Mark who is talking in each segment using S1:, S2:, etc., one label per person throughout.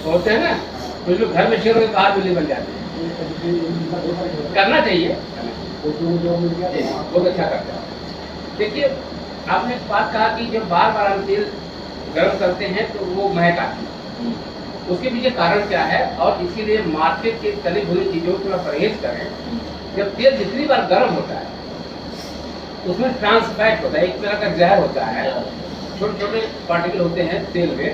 S1: होते हैं ना, कुछ लोग घर में शेर होकर बाहर बिल्ली बन जाते हैं। करना चाहिए, बहुत अच्छा करते हैं। देखिए, आपने एक बात कहा कि जब बार बार हम तेल गर्म करते हैं तो वो महक आती है, उसके पीछे कारण क्या है? और इसीलिए मार्केट के तली भुनी चीज़ों को थोड़ा परहेज करें। जब तेल जितनी बार गर्म होता है उसमें ट्रांसफैट होता है, एक तरह का जहर होता है, छोटे छोटे पार्टिकल होते हैं तेल में।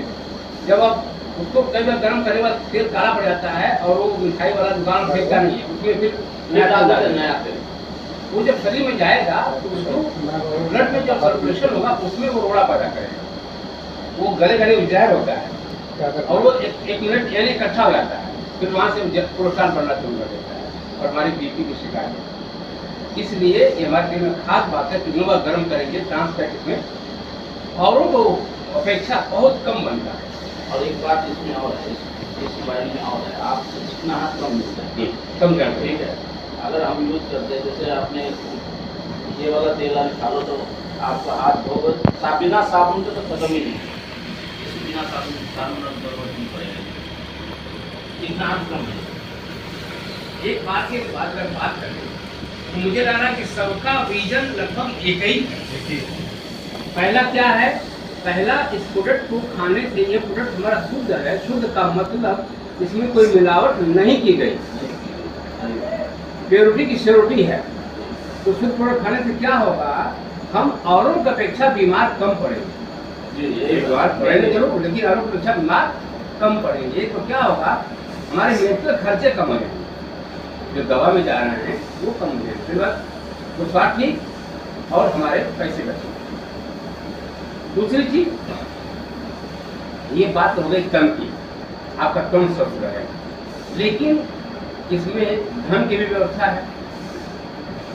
S1: जब आप उसको कई बार गर्म करने के बाद तेल काला पड़ जाता है और वो मिठाई वाला दुकान फेंकता नहीं है, उसमें फिर नया तेल वो जब शरीर में जाएगा तो उसको ब्लड में जब सर्कुलेशन होगा उसमें वो रोड़ा पैदा करेगा, वो गले गले जहर होता है और वो एक मिनट यानी इकट्ठा हो जाता है, फिर वहाँ से कोलेस्ट्रॉल बढ़ना शुरू कर देता है और हमारी बीपी की शिकायत है। इसलिए ये हमारे लिए में खास बात है कि जो बार गर्म करेंगे ट्रांसफैट में औरों को अपेक्षा बहुत कम बनता है।
S2: और एक बात इसमें और है, इस मोबाइल में और है, आप जितना हाथ कम मिलता है
S1: कम करते
S2: ठीक है। अगर हम यूज़ करते हैं, जैसे आपने ये वाला तेल निकालो तो आपका हाथ धोकर बिना साबुन के तो खत्म ही नहीं, इस बिना साबुन नहीं पड़ेगा, इतना हाथ कम है।
S1: एक बात के बाद अगर बात करें तो मुझे लग रहा है कि सबका विजन लगभग एक ही है। पहला क्या है? पहला, इस प्रोडक्ट को खाने से ये प्रोडक्ट हमारा शुद्ध है। शुद्ध का मतलब इसमें कोई मिलावट नहीं की गई, प्योरिटी की श्योरिटी है। तो शुद्ध प्रोडक्ट खाने से क्या होगा? हम औरों की अपेक्षा बीमार कम पड़ेंगे। बीमार पड़ेंगे जरूर, लेकिन औरों की अपेक्षा बीमार कम पड़ेंगे। तो क्या होगा? हमारे मेडिकल खर्चे कम होंगे, जो दवा में जा रहे हैं वो कम होंगे, फिर बस वो स्वास्थ्य ठीक और हमारे पैसे बचेंगे। दूसरी चीज, ये बात हो गई कम की, आपका कम स्वस्थ रहेगा, लेकिन इसमें धन की भी व्यवस्था है।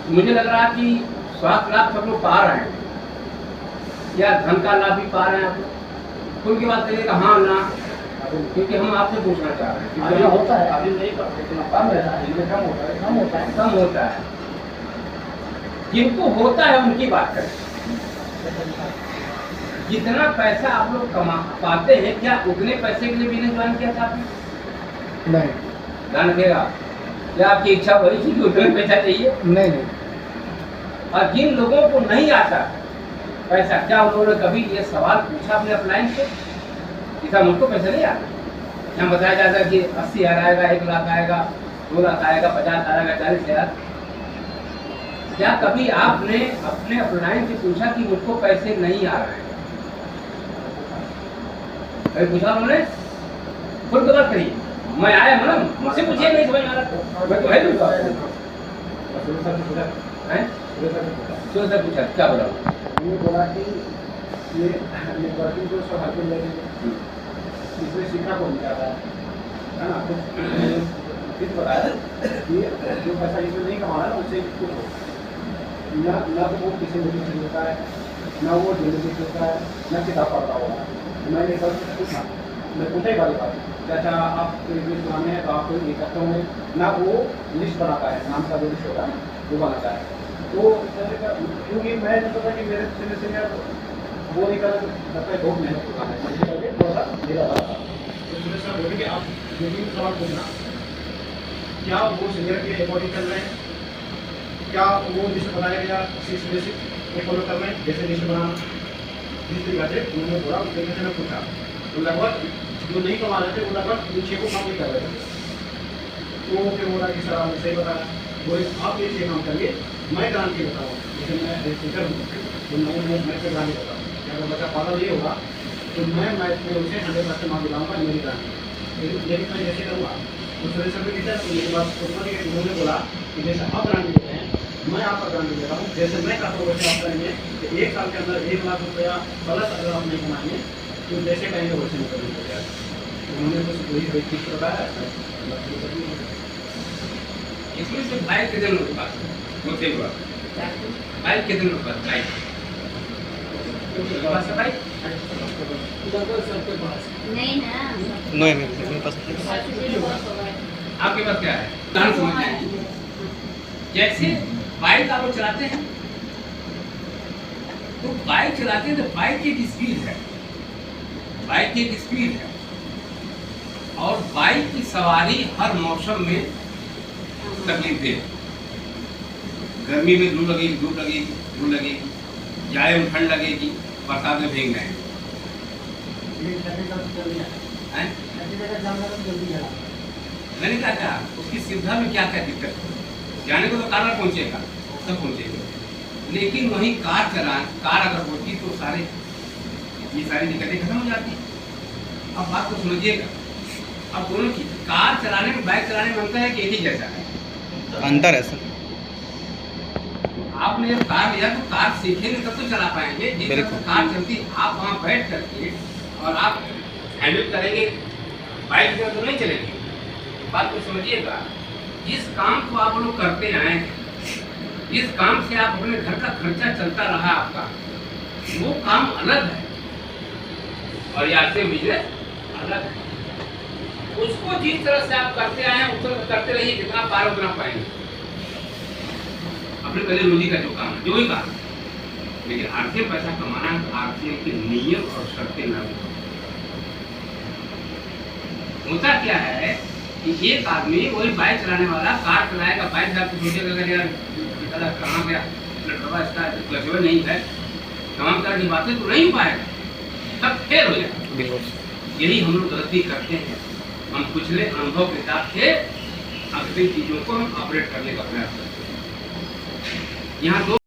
S1: मुझे लग रहा है कि स्वास्थ्य लाभ सब लोग पा रहे हैं, या धन का लाभ भी पा रहे हैं आप लोग? खुल की बात करिएगा हाँ ना, क्योंकि हम आपसे पूछना चाह रहे हैं।
S2: होता है, अभी नहीं करते, कम है,
S1: कम होता है। जिनको होता है उनकी बात करें। जितना पैसा आप लोग कमा पाते हैं, क्या उतने पैसे के लिए बिजनेस ज्वाइन किया था आपने?
S3: नहीं।
S1: ध्यान रखिएगा, क्या आपकी इच्छा वही थी कि उतने पैसा चाहिए?
S3: नहीं।
S1: और जिन लोगों को नहीं आता पैसा, क्या उन्होंने कभी ये सवाल पूछा अपने अपलाइन से कि साहब मुझको पैसा नहीं आता? यहाँ बताया जाता है कि 80,000 आएगा, 1 लाख आएगा, 2 लाख आएगा, 50 आएगा, 40,000। क्या कभी आपने अपने अपलाइन से पूछा कि मुझको पैसे नहीं आ रहे हैं? कभी पूछा उन्होंने? खुद बात करिए, मैं आया मैडम, मुझसे पूछिए, नहीं समझ में आ रहा मैं तो है नहीं सर पूछा, क्या बोला?
S3: उन्होंने बोला कि ये नेटवर्किंग जो सब हल्के लगे इसमें सीखना को जाता है ना। तो फिर बताया कि जो पैसा इसमें नहीं कमा रहा है उससे कुछ हो ना तो वो किसी मुझे से होता है, ना वो डेली होता है, ना किताब पढ़ता होगा। मैंने सब पूछा, मैं पूछा ही वाली बात, अच्छा आप बिजनेस बनाने हैं तो आप ये करते होंगे ना, वो लिस्ट बनाता है, नाम का जो लिस्ट होगा ना वो बनाता है। तो क्योंकि मैं नहीं पता कि मेरे सीनियर वो नहीं कर सकता, बहुत मेहनत होता है थोड़ा सा मेरा था। तो सुरेश सर बोले कि आप जो भी सवाल पूछना, क्या वो सीनियर के अकॉर्डिंग कर रहे हैं, क्या वो लिस्ट बनाया गया सिक्स बेसिक वो फॉलो कर रहे हैं, जैसे लिस्ट बनाना जिस तरीका से उन्होंने बोला उस तरीके से मैं पूछा। तो लगभग जो नहीं कमा रहे थे वो लगभग 6 को काम नहीं कर रहे थे। तो फिर बोला कि सर आपने सही बताया, बोले आप ये 6 काम करिए, मैं गारंटी बताऊँ, जैसे मैं टीचर हूँ तो मैं फिर गारंटी बताऊँ कि अगर बच्चा पागल नहीं होगा तो मैं उसे 100% मार्क्स दिलाऊँगा, मेरी गारंटी। लेकिन मैं जैसे करूँगा तो सुरेश सर भी टीचर, तो मेरे पास उन्होंने बोला कि जैसे आप गारंटी देते हैं मैं आपका गारंटी देता हूँ, जैसे मैं करता हूँ वैसे आप करेंगे कि 1 साल के अंदर 1 लाख रुपया प्लस अगर आप नहीं कमाएंगे तो जैसे कहेंगे वैसे नहीं करेंगे। उन्होंने कुछ वही चीज बताया।
S1: इसमें से बाइक कितने लोग पास होते हुआ बाइक कितने लोग पास बाइक
S4: नहीं ना,
S5: मेरे पास
S1: आपके पास क्या है? ध्यान समझिए, जैसे बाइक आप लोग चलाते हैं तो बाइक चलाते हैं तो बाइक की एक स्पीड है, बाइक की एक स्पीड है और बाइक की सवारी हर मौसम में तकलीफ दे। गर्मी में धूप लगेगी, जाड़े में ठंड लगेगी, बरसात में भीग जाएंगे। मैंने कहा था उसकी सुविधा में क्या क्या दिक्कत है, जाने को तो कार पहुंचेगा, सब पहुंचेगा, लेकिन वही कार अगर होती तो ये सारी दिक्कतें खत्म हो जाती। अब बात को समझिएगा, अब दोनों की कार चलाने में बाइक चलाने में अंतर है कि एक ही जैसा है?
S5: अंतर है सर।
S1: आपने जब कार लिया तो कार सीखेंगे तब तो चला पाएंगे। जिस तरह से कार चलती आप वहाँ बैठ करके और आप हैंडल करेंगे, बाइक की तो नहीं चलेगी। बात को समझिएगा, जिस काम को आप लोग करते आए हैं, जिस काम से आप अपने घर का खर्चा चलता रहा आपका, वो काम अलग है और यहाँ से बिजनेस अलग है। उसको जिस तरह से आप करते आए हैं उस तरह करते रहिए, जितना पार उतना पाएंगे। अपने पहले रोजी का जो काम है, जो ही काम, लेकिन आरसीएम पैसा कमाना है तो आरसीएम के नियम और शर्तें लागू होता क्या है कि एक आदमी वही बाइक चलाने वाला कार चलाएगा, बाइक से आपको सोचेगा यार कहाँ गया, इसका क्लचर नहीं है, तमाम तरह की बातें तो नहीं हो पाएगा, तब फेल हो जाएगा। यही हम लोग गलती करते हैं, हम पिछले अनुभव के हिसाब से अक्सर चीजों को हम ऑपरेट करने का प्रयास करते हैं। यहाँ दो